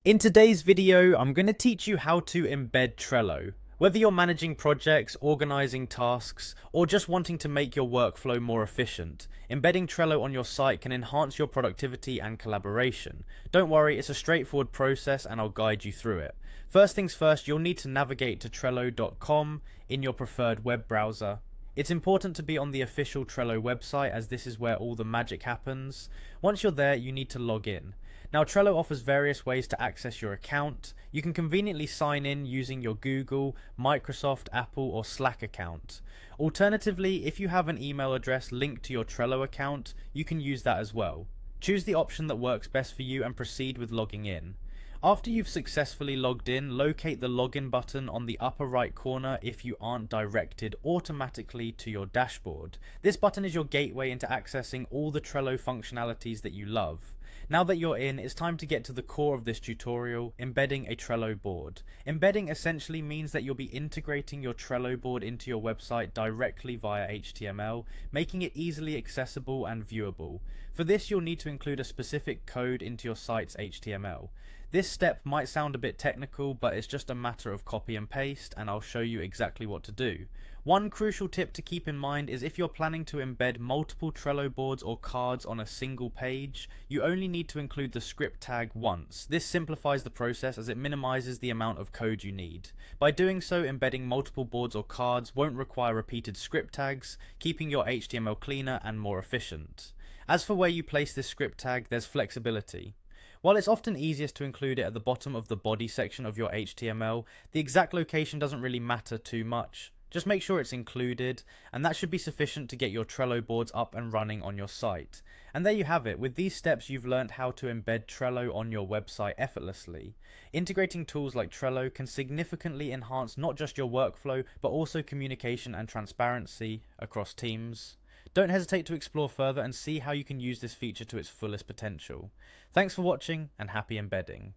In today's video, I'm going to teach you how to embed Trello. Whether you're managing projects, organizing tasks, or just wanting to make your workflow more efficient, embedding Trello on your site can enhance your productivity and collaboration. Don't worry, it's a straightforward process and I'll guide you through it. First things first, you'll need to navigate to Trello.com in your preferred web browser. It's important to be on the official Trello website as this is where all the magic happens. Once you're there, you need to log in. Now, Trello offers various ways to access your account. You can conveniently sign in using your Google, Microsoft, Apple, or Slack account. Alternatively, if you have an email address linked to your Trello account, you can use that as well. Choose the option that works best for you and proceed with logging in. After you've successfully logged in, locate the login button on the upper right corner if you aren't directed automatically to your dashboard. This button is your gateway into accessing all the Trello functionalities that you love. Now that you're in, it's time to get to the core of this tutorial, embedding a Trello board. Embedding essentially means that you'll be integrating your Trello board into your website directly via HTML, making it easily accessible and viewable. For this, you'll need to include a specific code into your site's HTML. This step might sound a bit technical, but it's just a matter of copy and paste, and I'll show you exactly what to do. One crucial tip to keep in mind is if you're planning to embed multiple Trello boards or cards on a single page, you only need to include the script tag once. This simplifies the process as it minimizes the amount of code you need. By doing so, embedding multiple boards or cards won't require repeated script tags, keeping your HTML cleaner and more efficient. As for where you place this script tag, there's flexibility. While it's often easiest to include it at the bottom of the body section of your HTML, the exact location doesn't really matter too much. Just make sure it's included, and that should be sufficient to get your Trello boards up and running on your site. And there you have it. With these steps, you've learned how to embed Trello on your website effortlessly. Integrating tools like Trello can significantly enhance not just your workflow, but also communication and transparency across teams. Don't hesitate to explore further and see how you can use this feature to its fullest potential. Thanks for watching and happy embedding.